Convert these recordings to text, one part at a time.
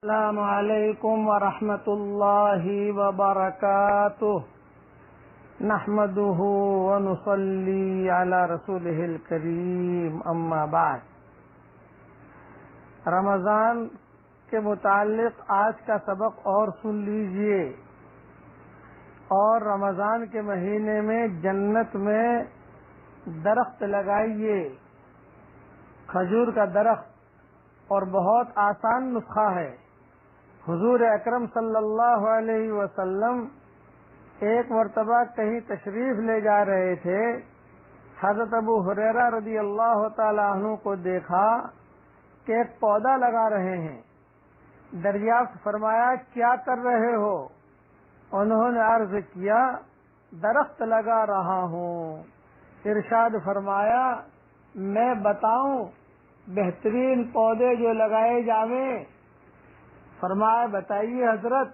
السلام علیکم ورحمۃ اللہ وبرکاتہ نحمده ونصلی علی رسولہ الکریم اما بعد۔ رمضان کے متعلق آج کا سبق اور سن لیجئے، اور رمضان کے مہینے میں جنت میں درخت لگائیے، کھجور کا درخت، اور بہت آسان نسخہ ہے۔ حضور اکرم صلی اللہ علیہ وسلم ایک مرتبہ کہیں تشریف لے جا رہے تھے، حضرت ابو ہریرہ رضی اللہ تعالی عنہ کو دیکھا کہ ایک پودا لگا رہے ہیں۔ دریافت فرمایا کیا کر رہے ہو؟ انہوں نے عرض کیا درخت لگا رہا ہوں۔ ارشاد فرمایا میں بتاؤں بہترین پودے جو لگائے جاویں؟ فرمایا بتائیے حضرت۔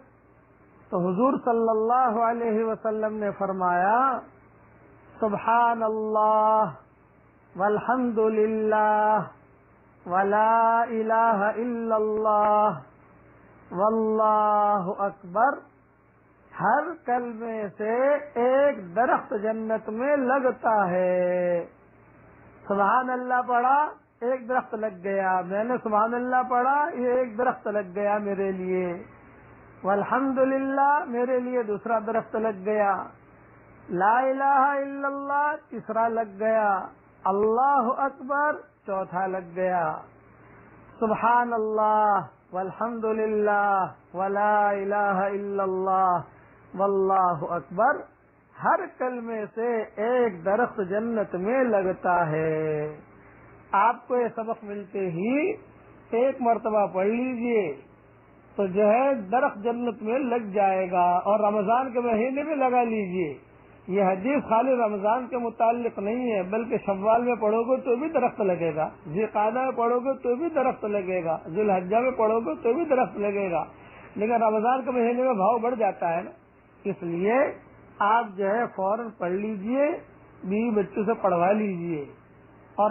تو حضور صلی اللہ علیہ وسلم نے فرمایا سبحان اللہ والحمد للہ ولا الہ الا اللہ واللہ اکبر۔ ہر کلمے سے ایک درخت جنت میں لگتا ہے۔ سبحان اللہ پڑھا، ایک درخت لگ گیا۔ میں نے سبحان اللہ پڑھا، یہ ایک درخت لگ گیا میرے لیے۔ والحمدللہ، میرے لیے دوسرا درخت لگ گیا۔ لا الہ الا اللہ، تیسرا لگ گیا۔ اللہ اکبر، چوتھا لگ گیا۔ سبحان اللہ والحمدللہ ولا الہ الا اللہ واللہ اکبر، ہر کلمے سے ایک درخت جنت میں لگتا ہے۔ آپ کو یہ سبق ملتے ہی ایک مرتبہ پڑھ لیجئے تو جو ہے درخت جنت میں لگ جائے گا، اور رمضان کے مہینے میں لگا لیجئے۔ یہ حدیث خالی رمضان کے متعلق نہیں ہے، بلکہ شوال میں پڑھو گے تو بھی درخت لگے گا، ذوالقعدہ میں پڑھو گے تو بھی درخت لگے گا، ذوالحجہ میں پڑھو گے تو بھی درخت لگے گا۔ لیکن رمضان کے مہینے میں بھاؤ بڑھ جاتا ہے نا، اس لیے آپ جو ہے فوراً پڑھ لیجئے، بیوی بچوں سے پڑھوا لیجئے، اور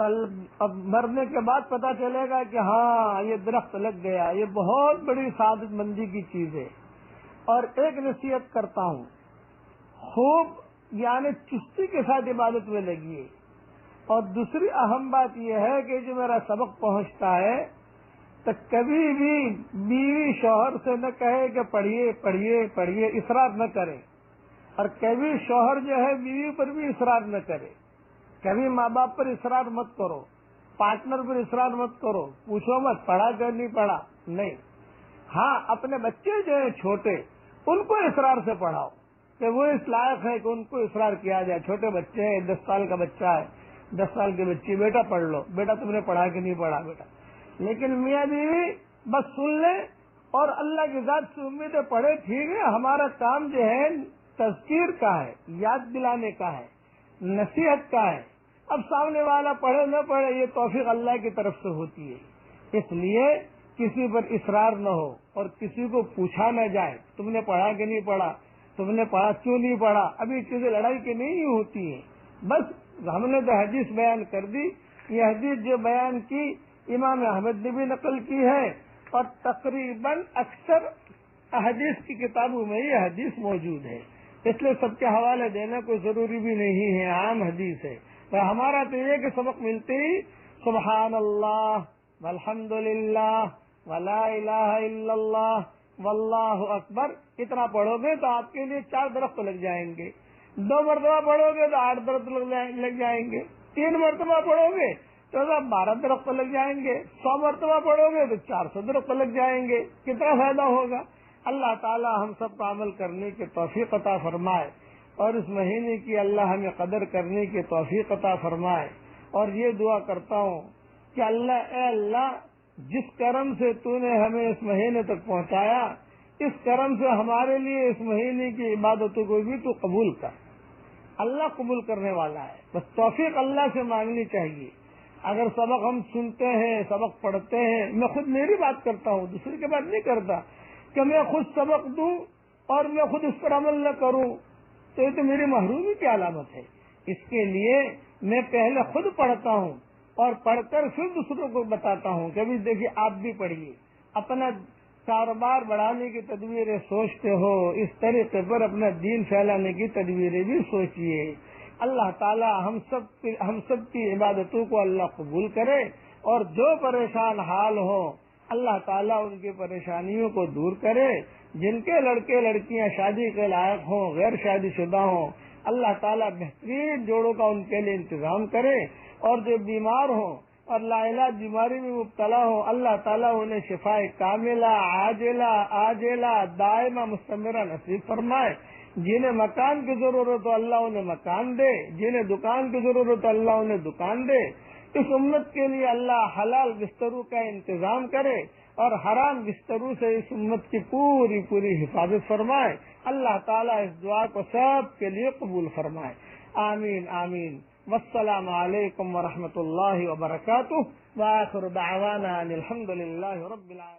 اب مرنے کے بعد پتہ چلے گا کہ ہاں یہ درخت لگ گیا۔ یہ بہت بڑی سعادت مندی کی چیز ہے۔ اور ایک نصیحت کرتا ہوں، خوب یعنی چستی کے ساتھ عبادت میں لگیے۔ اور دوسری اہم بات یہ ہے کہ جو میرا سبق پہنچتا ہے تو کبھی بھی بیوی شوہر سے نہ کہے کہ پڑھیے پڑھیے پڑھیے، اصرار نہ کرے، اور کبھی شوہر جو ہے بیوی پر بھی اصرار نہ کرے۔ کبھی ماں باپ پر اصرار مت کرو، پارٹنر پر اصرار مت کرو، پوچھو مت پڑھا کہ نہیں پڑھا، نہیں۔ ہاں اپنے بچے جو ہیں چھوٹے، ان کو اصرار سے پڑھاؤ کہ وہ اس لائق ہے کہ ان کو اصرار کیا جائے۔ چھوٹے بچے ہیں، 10 سال کا بچہ ہے، 10 سال کی بچی، بیٹا پڑھ لو، بیٹا تم نے پڑھا کہ نہیں پڑھا بیٹا۔ لیکن میاں بیوی بس سن لیں اور اللہ کی ذات سے امیدیں پڑھے، ٹھیک ہے، ہمارا کام جو ہے تذکیر کا ہے، یاد دلانے کا ہے، نصیحت کا ہے۔ اب سامنے والا پڑھے نہ پڑھے یہ توفیق اللہ کی طرف سے ہوتی ہے، اس لیے کسی پر اصرار نہ ہو اور کسی کو پوچھا نہ جائے تم نے پڑھا کہ نہیں پڑھا، تم نے پڑھا کیوں نہیں پڑھا۔ ابھی چیزیں لڑائی کی نہیں ہوتی ہیں، بس ہم نے تو حدیث بیان کر دی۔ یہ حدیث جو بیان کی امام احمد نے بھی نقل کی ہے، اور تقریباً اکثر حدیث کی کتابوں میں یہ حدیث موجود ہے، اس لیے سب کے حوالے دینا کوئی ضروری بھی نہیں ہے، عام حدیث ہے۔ تو ہمارا تو یہ کہ سبق ملتے ہی سبحان اللہ والحمد للہ ولا الہ الا اللہ واللہ اکبر اتنا پڑھو گے تو آپ کے لیے 4 درخت لگ جائیں گے۔ 2 مرتبہ پڑھو گے تو 8 درخت لگ جائیں گے۔ 3 مرتبہ پڑھو گے تو 12 درخت لگ جائیں گے۔ 100 مرتبہ پڑھو گے تو 400 درخت لگ جائیں گے۔ کتنا فائدہ ہوگا؟ اللہ تعالی ہم سب کو عمل کرنے کی توفیق عطا فرمائے، اور اس مہینے کی اللہ ہمیں قدر کرنے کی توفیق عطا فرمائے۔ اور یہ دعا کرتا ہوں کہ اے اللہ جس کرم سے تو نے ہمیں اس مہینے تک پہنچایا، اس کرم سے ہمارے لیے اس مہینے کی عبادتوں کو بھی تو قبول کر۔ اللہ قبول کرنے والا ہے، بس توفیق اللہ سے مانگنی چاہیے۔ اگر سبق ہم سنتے ہیں، سبق پڑھتے ہیں، میں خود میری بات کرتا ہوں، دوسرے کی بات نہیں کرتا کہ میں خود سبق دوں اور میں خود اس پر عمل نہ کروں، تو یہ تو میری محرومی کی علامت ہے۔ اس کے لیے میں پہلے خود پڑھتا ہوں اور پڑھ کر پھر دوسروں کو بتاتا ہوں کہ ابھی دیکھیے آپ بھی پڑھیے، اپنا کاروبار بڑھانے کی تدبیریں سوچتے ہو، اس طریقے پر اپنا دین پھیلانے کی تدبیریں بھی سوچیے۔ اللہ تعالی ہم سب کی عبادتوں کو اللہ قبول کرے، اور جو پریشان حال ہوں اللہ تعالیٰ ان کی پریشانیوں کو دور کرے۔ جن کے لڑکے لڑکیاں شادی کے لائق ہوں، غیر شادی شدہ ہوں، اللہ تعالیٰ بہترین جوڑوں کا ان کے لیے انتظام کرے، اور جو بیمار ہوں اور لا علاج بیماری میں مبتلا ہوں اللہ تعالیٰ انہیں شفائے کاملہ عاجلہ دائمہ مستمرہ نصیب فرمائے۔ جنہیں مکان کی ضرورت ہو اللہ انہیں مکان دے، جنہیں دکان کی ضرورت ہو اللہ انہیں دکان دے۔ اس امت کے لیے اللہ حلال بستروں کا انتظام کرے اور حرام بستروں سے اس امت کی پوری حفاظت فرمائے۔ اللہ تعالیٰ اس دعا کو سب کے لیے قبول فرمائے، آمین آمین۔ والسلام علیکم ورحمۃ اللہ وبرکاتہ، وآخر دعوانا ان الحمد للہ رب العالمین۔